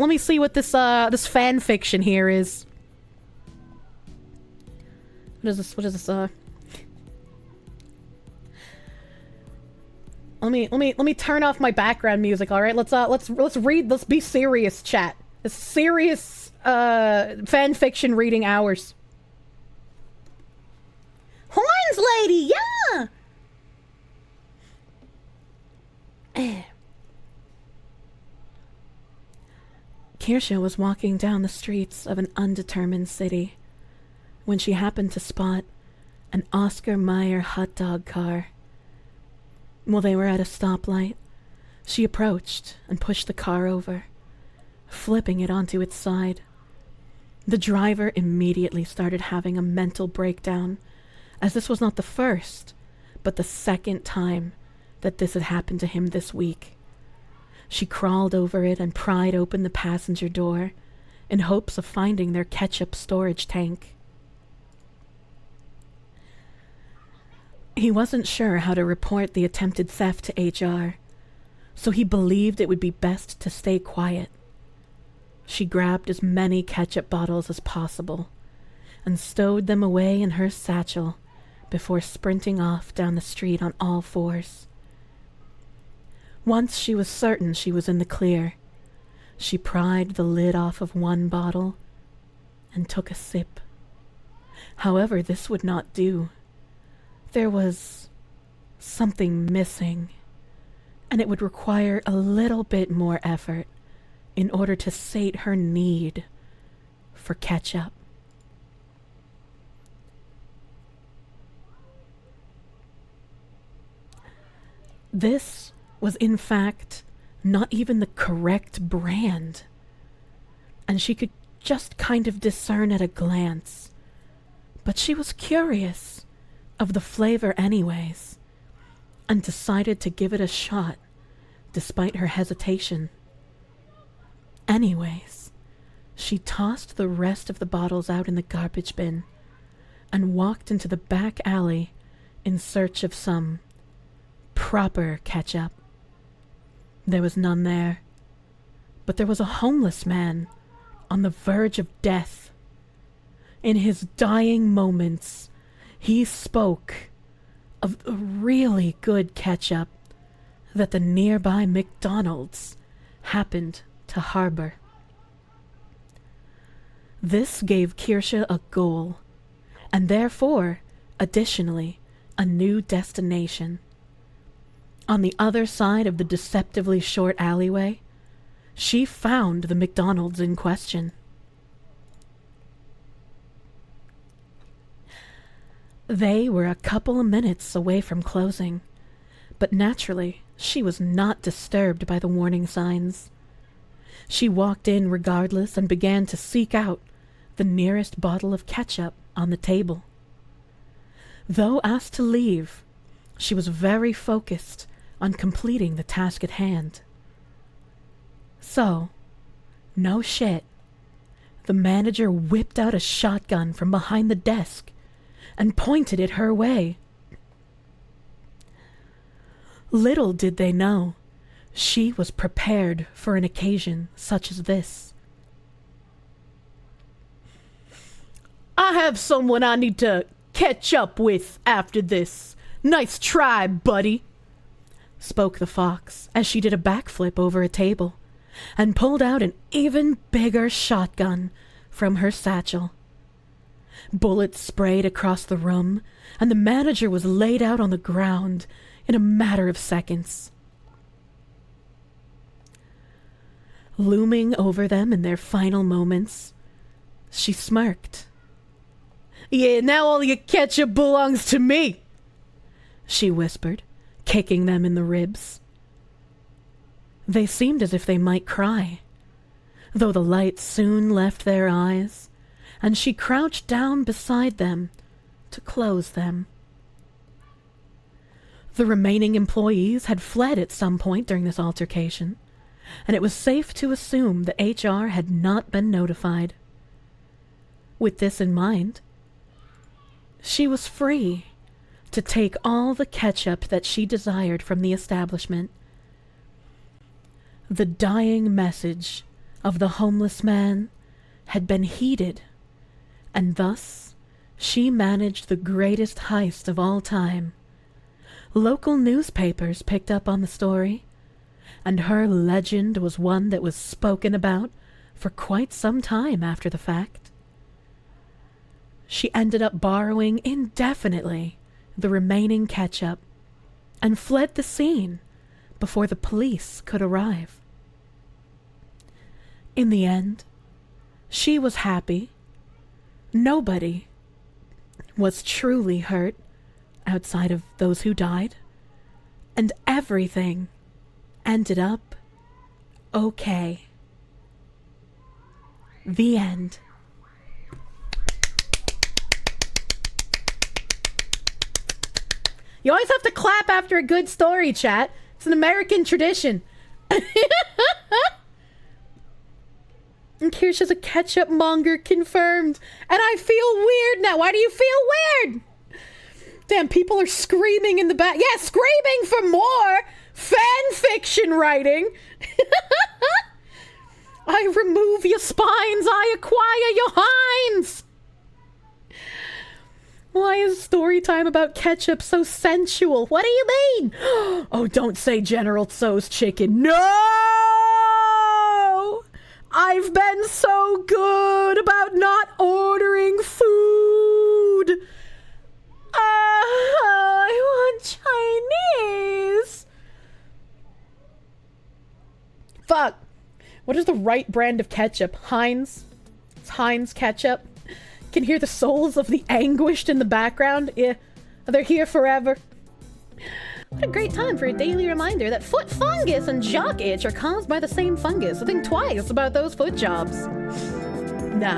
let me see what this fan fiction here is. What is this? Let me turn off my background music, alright? Let's read, let's be serious, chat. It's serious, fan fiction reading hours. Horns lady, yeah! Kirsche was walking down the streets of an undetermined city when she happened to spot an Oscar Mayer hot dog car. While they were at a stoplight, she approached and pushed the car over, flipping it onto its side. The driver immediately started having a mental breakdown, as this was not the first, but the second time that this had happened to him this week. She crawled over it and pried open the passenger door in hopes of finding their ketchup storage tank. He wasn't sure how to report the attempted theft to HR, so he believed it would be best to stay quiet. She grabbed as many ketchup bottles as possible and stowed them away in her satchel before sprinting off down the street on all fours. Once she was certain she was in the clear, she pried the lid off of one bottle and took a sip. However, this would not do. There was something missing, and it would require a little bit more effort in order to sate her need for ketchup. This was in fact not even the correct brand, and she could just kind of discern at a glance. But she was curious of the flavor anyways, and decided to give it a shot, despite her hesitation. Anyways, she tossed the rest of the bottles out in the garbage bin, and walked into the back alley in search of some proper ketchup. There was none there, but there was a homeless man on the verge of death. In his dying moments, he spoke of the really good ketchup that the nearby McDonald's happened to harbor. This gave Kirsche a goal, and therefore, additionally, a new destination. On the other side of the deceptively short alleyway, she found the McDonald's in question. They were a couple of minutes away from closing, but naturally, she was not disturbed by the warning signs. She walked in regardless and began to seek out the nearest bottle of ketchup on the table. Though asked to leave, she was very focused on completing the task at hand. So, no shit, the manager whipped out a shotgun from behind the desk and pointed it her way. Little did they know, she was prepared for an occasion such as this. I have someone I need to catch up with after this. Nice try, buddy, spoke the fox as she did a backflip over a table and pulled out an even bigger shotgun from her satchel. Bullets sprayed across the room, and the manager was laid out on the ground in a matter of seconds. Looming over them in their final moments, she smirked. Yeah, now all your ketchup belongs to me, she whispered, kicking them in the ribs. They seemed as if they might cry, though the light soon left their eyes, and she crouched down beside them to close them. The remaining employees had fled at some point during this altercation, and it was safe to assume that HR had not been notified. With this in mind, she was free to take all the ketchup that she desired from the establishment. The dying message of the homeless man had been heeded, and thus she managed the greatest heist of all time. Local newspapers picked up on the story, and her legend was one that was spoken about for quite some time after the fact. She ended up borrowing indefinitely the remaining ketchup and fled the scene before the police could arrive. In the end, she was happy. Nobody was truly hurt outside of those who died, and everything ended up okay. The end. You always have to clap after a good story, chat. It's an American tradition. And Kirsche's a ketchup monger, confirmed. And I feel weird now. Why do you feel weird? Damn, people are screaming in the back. Yeah, screaming for more fan fiction writing. I remove your spines, I acquire your hinds. Why is story time about ketchup so sensual? What do you mean? Oh, don't say General Tso's chicken. No! I've been so good about not ordering food. I want Chinese. Fuck. What is the right brand of ketchup? Heinz? It's Heinz ketchup. Can hear the souls of the anguished in the background. Yeah, they're here forever. What a great time for a daily reminder that foot fungus and jock itch are caused by the same fungus. So think twice about those foot jobs. Nah.